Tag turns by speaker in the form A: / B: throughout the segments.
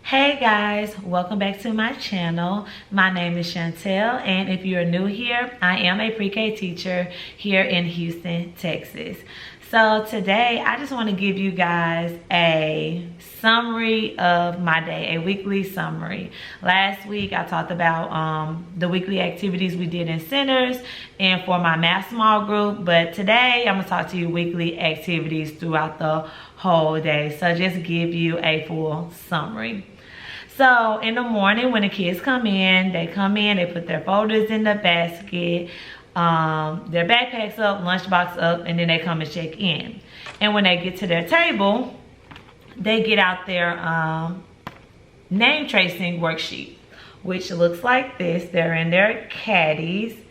A: Hey guys, welcome back to my channel. My name is Chantel, and if you're new here, I am a pre-K teacher here in Houston, Texas. So today I just want to give you guys a summary of my day, a weekly summary. Last week I talked about the weekly activities we did in centers and for my math small group, but today I'm gonna talk to you weekly activities throughout the whole day. So just give you a full summary. So in the morning when the kids come in, they put their folders in the basket, their backpacks up, lunchbox up, and then they come and check in. And when they get to their table, they get out their name tracing worksheet, which looks like this. They're in their caddies.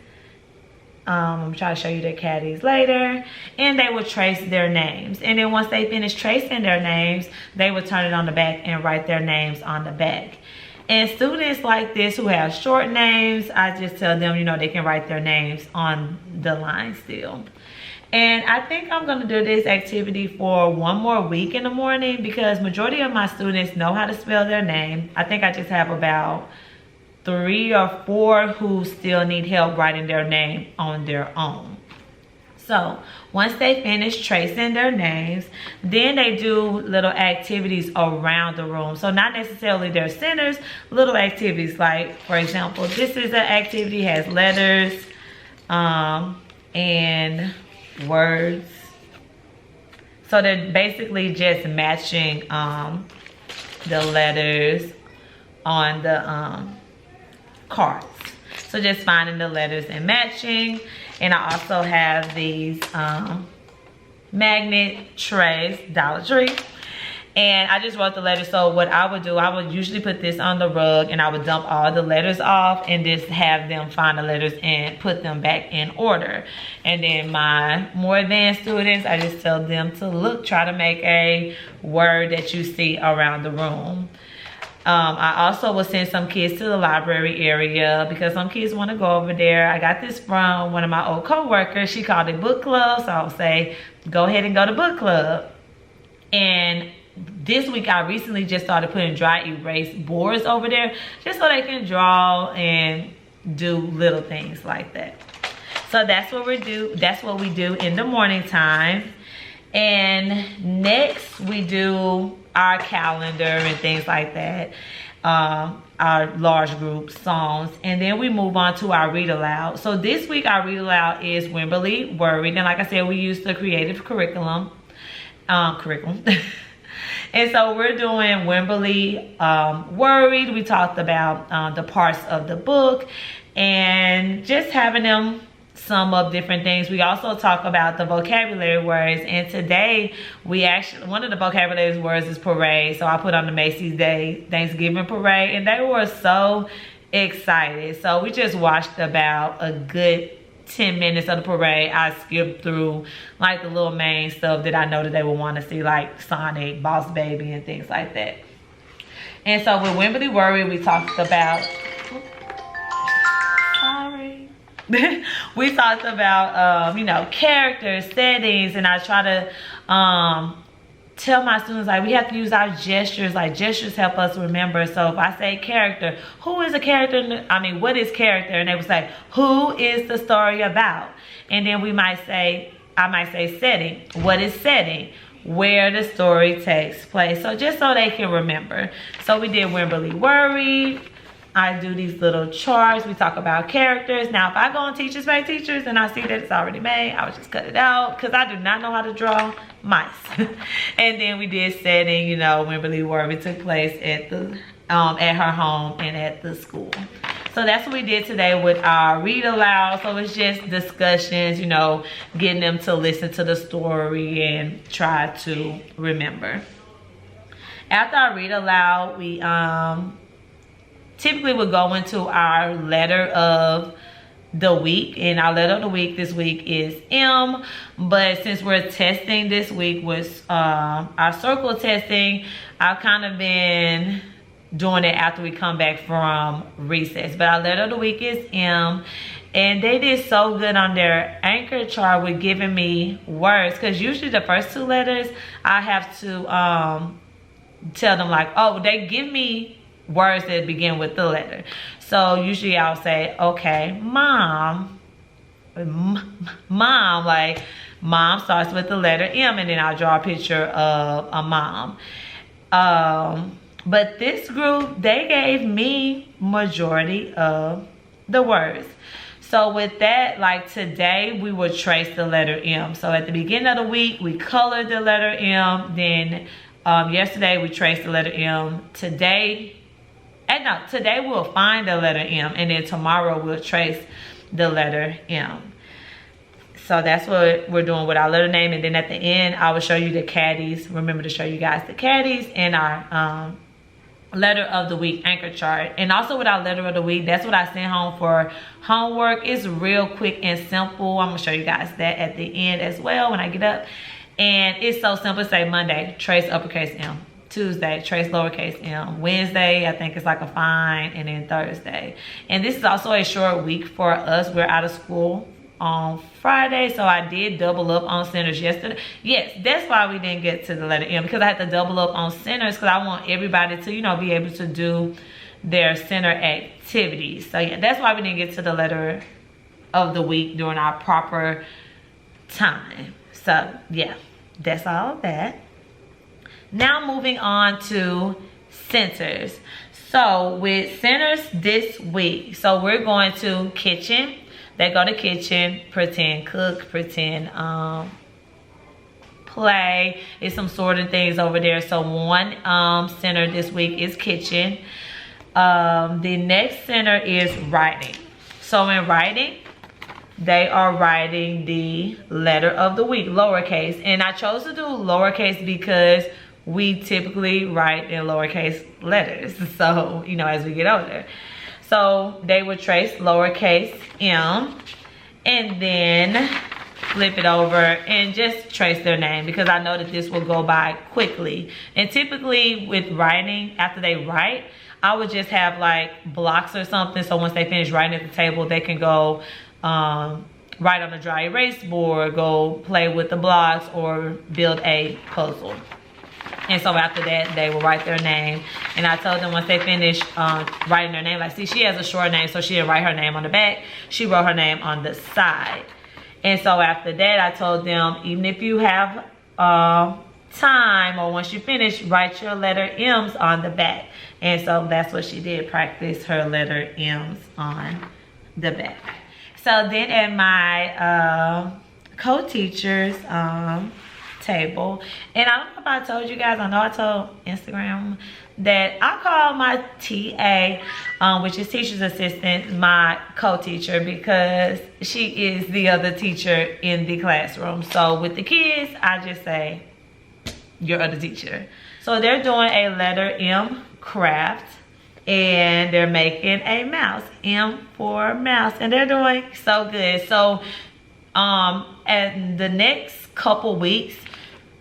A: I'm trying to show you their caddies later. And they will trace their names. And then once they finish tracing their names, they will turn it on the back and write their names on the back. And students like this who have short names, I just tell them, you know, they can write their names on the line still. And I think I'm gonna do this activity for one more week in the morning because majority of my students know how to spell their name. I think I just have about 3 or 4 who still need help writing their name on their own. So once they finish tracing their names, then they do little activities around the room. So not necessarily their centers, little activities like, for example, this is an activity, has letters and words. So they're basically just matching the letters on the cards. So just finding the letters and matching. And I also have these magnet trays, Dollar Tree. And I just wrote the letters. So what I would do, I would usually put this on the rug and I would dump all the letters off and just have them find the letters and put them back in order. And then my more advanced students, I just tell them to try to make a word that you see around the room. I also will send some kids to the library area because some kids want to go over there. I got this from one of my old co-workers. She called it book club. So I'll say, go ahead and go to book club. And this week I recently just started putting dry erase boards over there just so they can draw and do little things like that. So that's what we do. That's what we do in the morning time. And next we do our calendar and things like that, our large group songs, and then we move on to our read aloud. So this week our read aloud is Wimberly Worried, and like I said, we use the creative curriculum. And so we're doing Wimberly Worried. We talked about the parts of the book and just having them sum up different things. We also talk about the vocabulary words, and today we actually, one of the vocabulary words is parade. So I put on the Macy's Day Thanksgiving parade and they were so excited. So we just watched about a good 10 minutes of the parade. I skipped through like the little main stuff that I know that they would want to see, like Sonic, Boss Baby, and things like that. And so with Wimberly Worried, we talked about, we talked about you know, characters, settings, and I try to tell my students, like, we have to use our gestures. Like, gestures help us remember. So if I say character, who is a character? I mean, what is character? And they would say, who is the story about? And then we might say, I might say setting. What is setting? Where the story takes place. So just so they can remember. So we did Wimberly Worried. I do these little charts. We talk about characters. Now, if I go on Teachers Pay Teachers and I see that it's already made, I would just cut it out because I do not know how to draw mice. And then we did setting, you know, Wimberly Worried took place at the at her home and at the school. So that's what we did today with our read aloud. So it's just discussions, you know, getting them to listen to the story and try to remember. After I read aloud, we typically we'll go into our letter of the week, and our letter of the week this week is M. But since we're testing this week with our circle testing, I've kind of been doing it after we come back from recess. But our letter of the week is M, and they did so good on their anchor chart with giving me words, because usually the first 2 letters I have to tell them like, oh, they give me words that begin with the letter. So usually I'll say, okay, mom, like mom starts with the letter M, and then I'll draw a picture of a mom. But this group, they gave me majority of the words. So with that, like today, we will trace the letter M. So at the beginning of the week, we colored the letter M. Then yesterday, we traced the letter M. Today we'll find the letter M. And then tomorrow, we'll trace the letter M. So that's what we're doing with our letter name. And then at the end, I will show you the caddies. Remember to show you guys the caddies and our letter of the week anchor chart. And also with our letter of the week, that's what I sent home for homework. It's real quick and simple. I'm gonna show you guys that at the end as well when I get up. And it's so simple. Say Monday, trace uppercase M. Tuesday, trace lowercase m. Wednesday, I think it's like a fine. And then Thursday. And this is also a short week for us. We're out of school on Friday, so I did double up on centers yesterday. Yes, that's why we didn't get to the letter M, because I had to double up on centers because I want everybody to, you know, be able to do their center activities. So yeah, that's why we didn't get to the letter of the week during our proper time. So yeah, that's all of that. Now moving on to centers. So with centers this week, so we're going to kitchen. They go to kitchen, pretend cook, pretend play. It's some sorting things over there. So one center this week is kitchen. The next center is writing. So in writing, they are writing the letter of the week, lowercase. And I chose to do lowercase because we typically write in lowercase letters. So, you know, as we get older. So they would trace lowercase m and then flip it over and just trace their name, because I know that this will go by quickly. And typically with writing, after they write, I would just have like blocks or something. So once they finish writing at the table, they can go write on a dry erase board, go play with the blocks, or build a puzzle. And so after that, they will write their name. And I told them once they finish writing their name, like, see, she has a short name, so she didn't write her name on the back. She wrote her name on the side. And so after that, I told them, even if you have time, or once you finish, write your letter M's on the back. And so that's what she did, practice her letter M's on the back. So then at my co-teacher's table, and I don't know if I told you guys, I know I told Instagram, that I call my TA, which is teacher's assistant, my co-teacher, because she is the other teacher in the classroom. So with the kids, I just say, your other teacher. So they're doing a letter M craft, and they're making a mouse, M for mouse, and they're doing so good. So at the next couple weeks,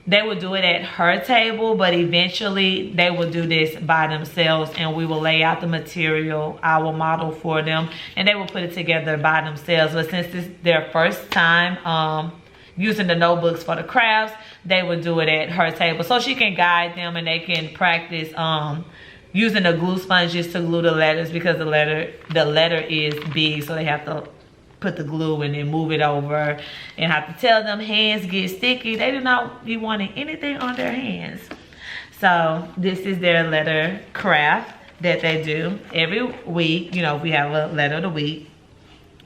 A: they will do it at her table, but eventually they will do this by themselves, and we will lay out the material, I will model for them, and they will put it together by themselves. But since this is their first time using the notebooks for the crafts, they will do it at her table, so she can guide them and they can practice using the glue sponges to glue the letters, because the letter is big, so they have to put the glue and then move it over, and have to tell them hands get sticky. They do not be wanting anything on their hands. So this is their letter craft that they do every week. You know, we have a letter of the week.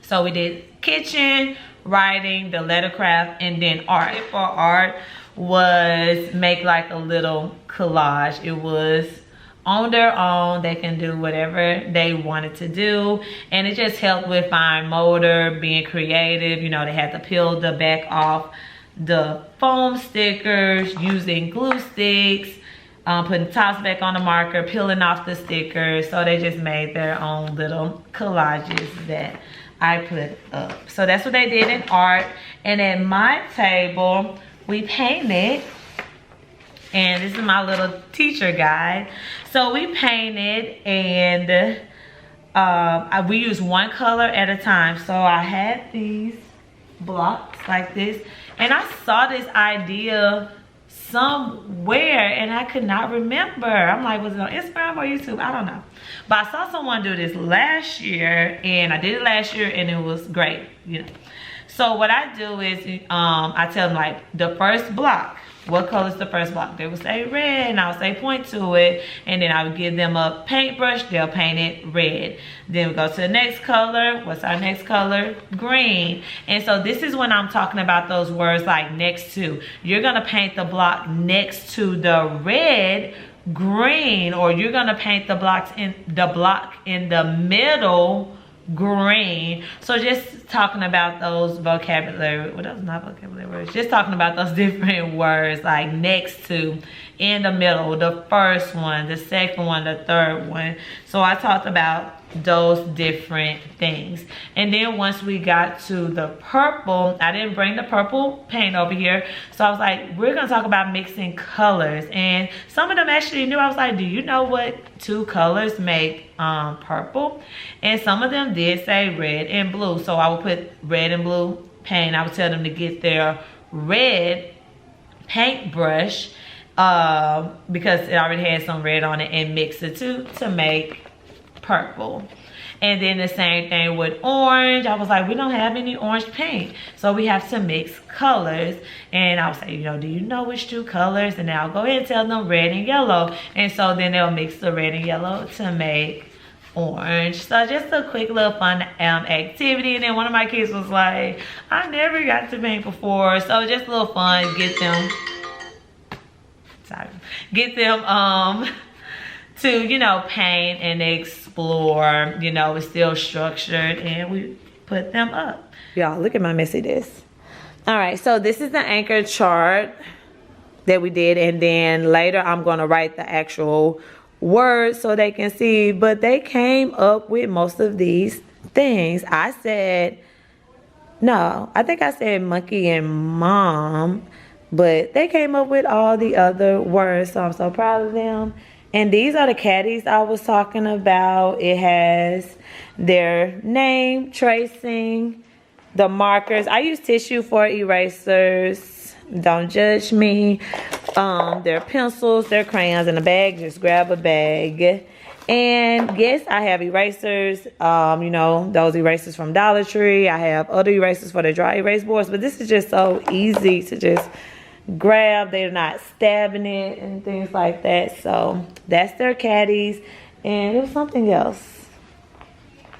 A: So we did kitchen, writing, the letter craft, and then art. For art was make like a little collage. It was on their own, they can do whatever they wanted to do, and it just helped with fine motor, being creative. You know, they had to peel the back off the foam stickers, using glue sticks, putting tops back on the marker, peeling off the stickers. So they just made their own little collages that I put up. So that's what they did in art. And at my table, we painted. And this is my little teacher guide. So we painted, and we used one color at a time. So I had these blocks like this, and I saw this idea somewhere and I could not remember. I'm like, was it on Instagram or YouTube? I don't know. But I saw someone do this last year, and I did it last year and it was great, you know. So what I do is I tell them like the first block, what color is the first block? They would say red, and I would say point to it, and then I would give them a paintbrush, they'll paint it red. Then we go to the next color. What's our next color? Green. And so this is when I'm talking about those words like next to. You're gonna paint the block next to the red, green, or you're gonna paint the block in the middle, green. So just talking about those vocabulary, well, those not vocabulary words, just talking about those different words like next to, in the middle, the first one, the second one, the third one. So I talked about those different things. And then once we got to the purple, I didn't bring the purple paint over here, so I was like, we're gonna talk about mixing colors. And some of them actually knew. I was like, do you know what two colors make purple? And some of them did say red and blue. So I would put red and blue paint. I would tell them to get their red paintbrush because it already had some red on it, and mix the two to make purple. And then the same thing with orange. I was like, we don't have any orange paint, so we have to mix colors. And I would say, you know, do you know which two colors? And then I'll go ahead and tell them red and yellow. And so then they'll mix the red and yellow to make orange. So just a quick little fun activity. And then one of my kids was like, I never got to paint before. So just a little fun, get them to, you know, paint and explore. You know, it's still structured, and we put them up. Y'all, look at my messy desk. All right, so this is the anchor chart that we did, and then later I'm gonna write the actual words so they can see. But they came up with most of these things. I said, no, I think I said monkey and mom, but they came up with all the other words, so I'm so proud of them. And these are the caddies I was talking about. It has their name, tracing, the markers. I use tissue for erasers. Don't judge me. Their pencils, their crayons in a bag. Just grab a bag. And yes, I have erasers. You know, those erasers from Dollar Tree. I have other erasers for the dry erase boards. But this is just so easy to just grab. They're not stabbing it and things like that. So that's their caddies. And it was something else.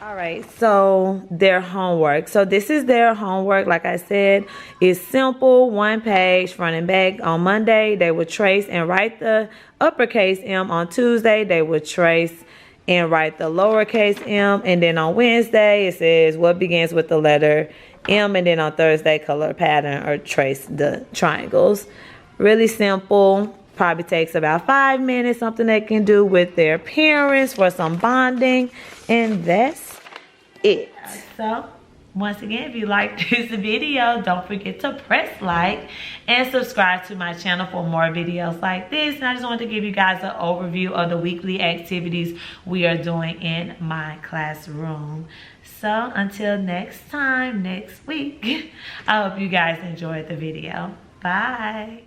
A: All right, so their homework. So this is their homework. Like I said, it's simple, one page, front and back. On Monday, they would trace and write the uppercase M. On Tuesday, they would trace and write the lowercase m. And then on Wednesday, it says what begins with the letter M. And then on Thursday, color pattern or trace the triangles. Really simple. Probably takes about 5 minutes. Something they can do with their parents for some bonding. And that's it. So once again, if you liked this video, don't forget to press like and subscribe to my channel for more videos like this. And I just wanted to give you guys an overview of the weekly activities we are doing in my classroom. So until next time, next week, I hope you guys enjoyed the video. Bye.